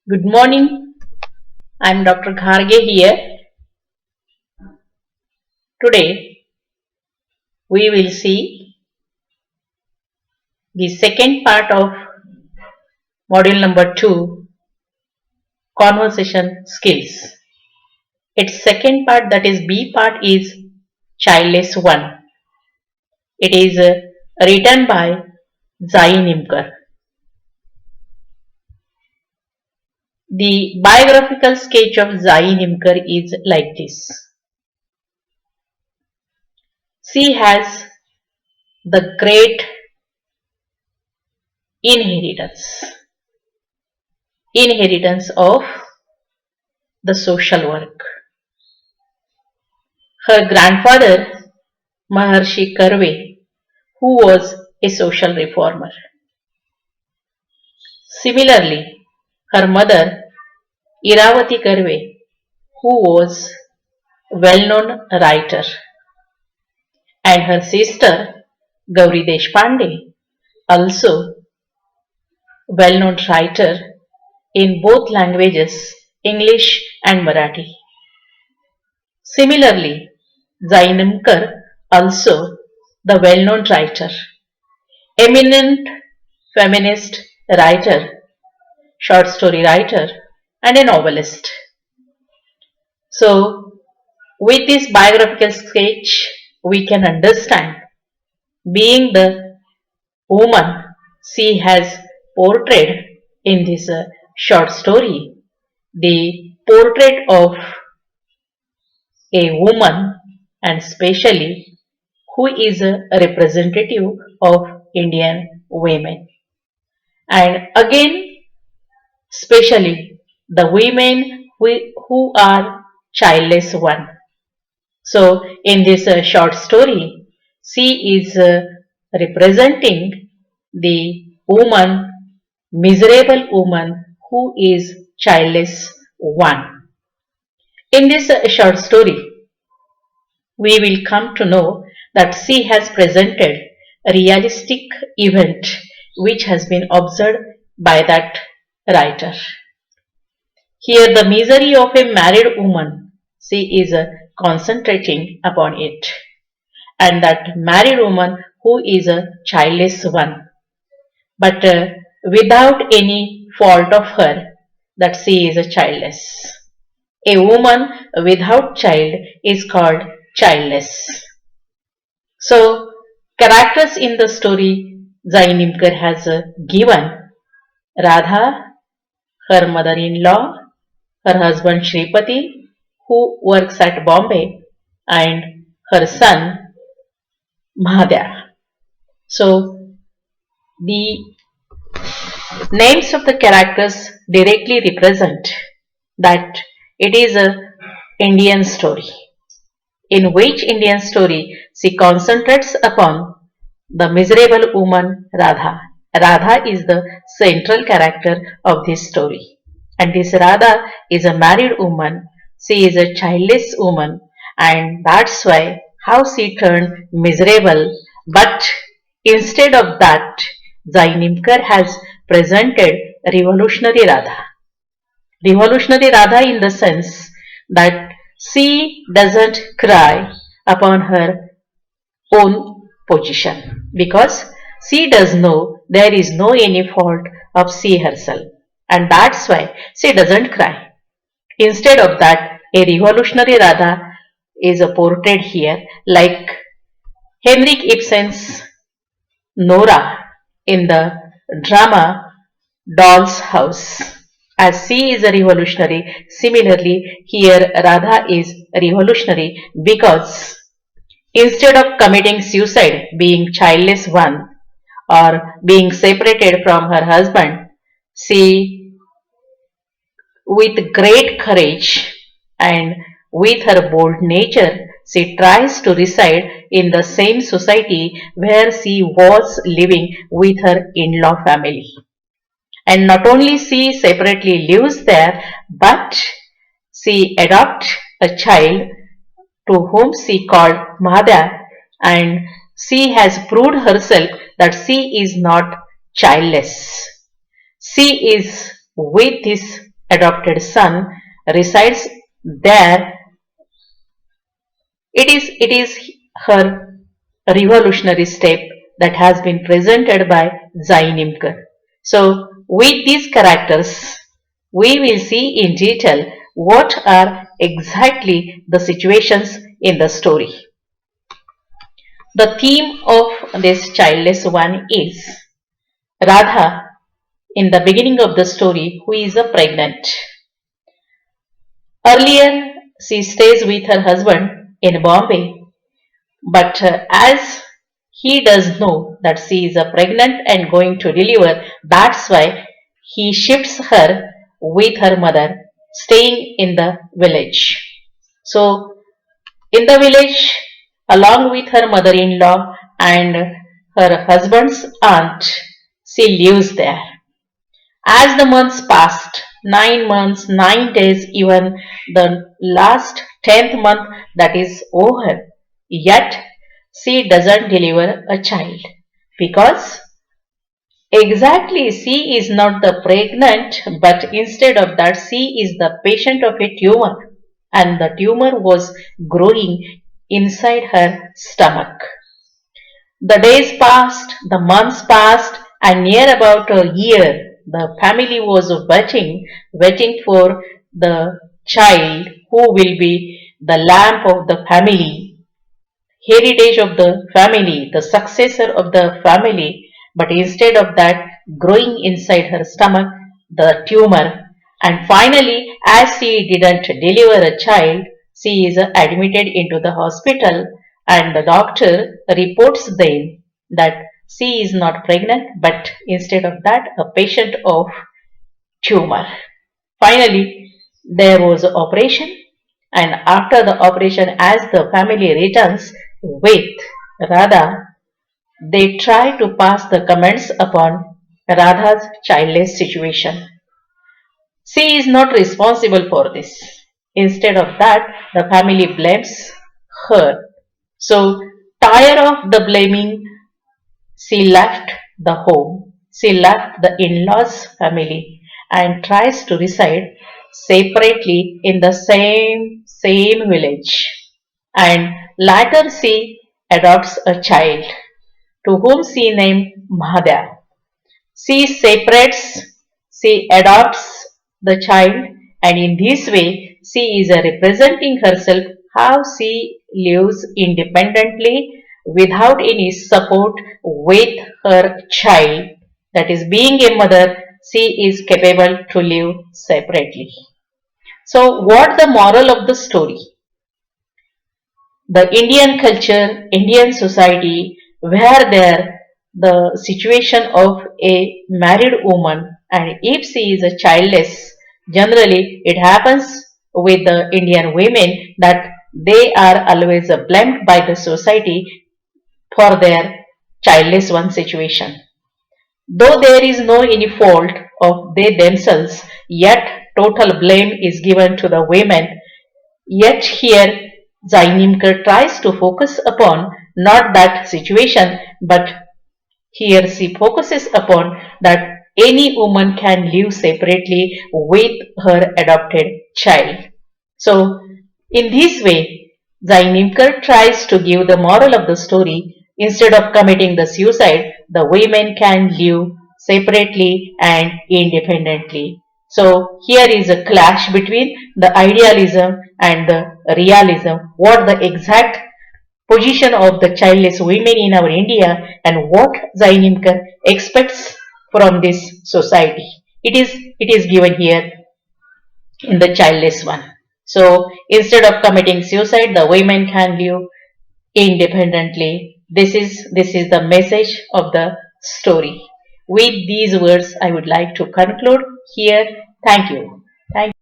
Good morning. I'm Dr. Kharge here. Today we will see the second part of module number 2, conversation skills. Its second part, that is B part, is Childless 1. It is written by Zai Nimkar. The biographical sketch of Zai Nimkar is like this. She has the great inheritance of the social work. Her grandfather, Maharshi Karve, who was a social reformer. Similarly, her mother, Iravati Karve, who was a well-known writer, and her sister, Gauri Deshpande, also well-known writer in both languages, English and Marathi. Similarly, Zai Nimkar, also the well-known writer, eminent feminist writer, short story writer, and a novelist. So, with this biographical sketch, we can understand, being the woman she has portrayed in this short story, the portrait of a woman, and especially who is a representative of Indian women. And again, especially the women who are childless one. So in this short story, she is representing the woman, miserable woman who is childless one. In this short story, we will come to know that she has presented a realistic event which has been observed by that writer. Here the misery of a married woman, she is concentrating upon it, and that married woman who is a childless one, but without any fault of her that she is a childless. A woman without child is called childless. So, characters in the story Zai Nimkar has given: Radha, her mother-in-law, her husband Shripati, who works at Bombay, and her son Mahadya. So, the names of the characters directly represent that it is a Indian story, in which Indian story she concentrates upon the miserable woman Radha. Radha is the central character of this story. And this Radha is a married woman, she is a childless woman, and that's why how she turned miserable. But instead of that, Zai Nimkar has presented revolutionary Radha. Revolutionary Radha in the sense that she doesn't cry upon her own position, because she does know there is no any fault of she herself, and that's why she doesn't cry. Instead of that, a revolutionary Radha is portrayed here, like Henrik Ibsen's Nora in the drama Doll's House. As she is a revolutionary, similarly here Radha is revolutionary because instead of committing suicide, being childless one, or being separated from her husband, she, with great courage and with her bold nature, she tries to reside in the same society where she was living with her in-law family. And not only she separately lives there, but she adopts a child to whom she called Mahadya, and she has proved herself that she is not childless. She is with this adopted son resides there. It is her revolutionary step that has been presented by Zain Imkar. So, with these characters, we will see in detail what are exactly the situations in the story. The theme of this childless one is Radha in the beginning of the story, who is pregnant. Earlier, she stays with her husband in Bombay, but as he does know that she is pregnant and going to deliver, that's why he shifts her with her mother, staying in the village. So, in the village, along with her mother in law and her husband's aunt, she lives there. As the months passed, 9 months, 9 days, even the last 10th month that is over, yet she doesn't deliver a child because exactly she is not the pregnant, but instead of that, she is the patient of a tumor, and the tumor was growing inside her stomach. The days passed, the months passed, and near about a year, the family was waiting for the child who will be the lamp of the family, heritage of the family, the successor of the family. But instead of that, growing inside her stomach, the tumor. And finally, as she didn't deliver a child, she is admitted into the hospital, and the doctor reports then that she is not pregnant, but instead of that, a patient of tumor. Finally, there was an operation, and after the operation, as the family returns with Radha, they try to pass the comments upon Radha's childless situation. She is not responsible for this. Instead of that, the family blames her. So, tired of the blaming, she left the home. She left the in-laws family and tries to reside separately in the same village. And later she adopts a child to whom she named Mahadev. She separates, she adopts the child, and in this way she is representing herself how she lives independently without any support with her child. That is, being a mother, she is capable to live separately. So, what the moral of the story? The Indian culture, Indian society, where there the situation of a married woman, and if she is a childless, generally it happens with the Indian women that they are always blamed by the society for their childless one situation. Though there is no any fault of they themselves, yet total blame is given to the women. Yet here Zainimkar tries to focus upon not that situation, but here she focuses upon that any woman can live separately with her adopted child. So, in this way, Zainimkar tries to give the moral of the story. Instead of committing the suicide, the women can live separately and independently. So, here is a clash between the idealism and the realism. What the exact position of the childless women in our India and what Zainimkar expects from this society. It is given here in the childless one. So instead of committing suicide, the women can live independently. This is the message of the story. With these words, I would like to conclude here. Thank you. Thank you.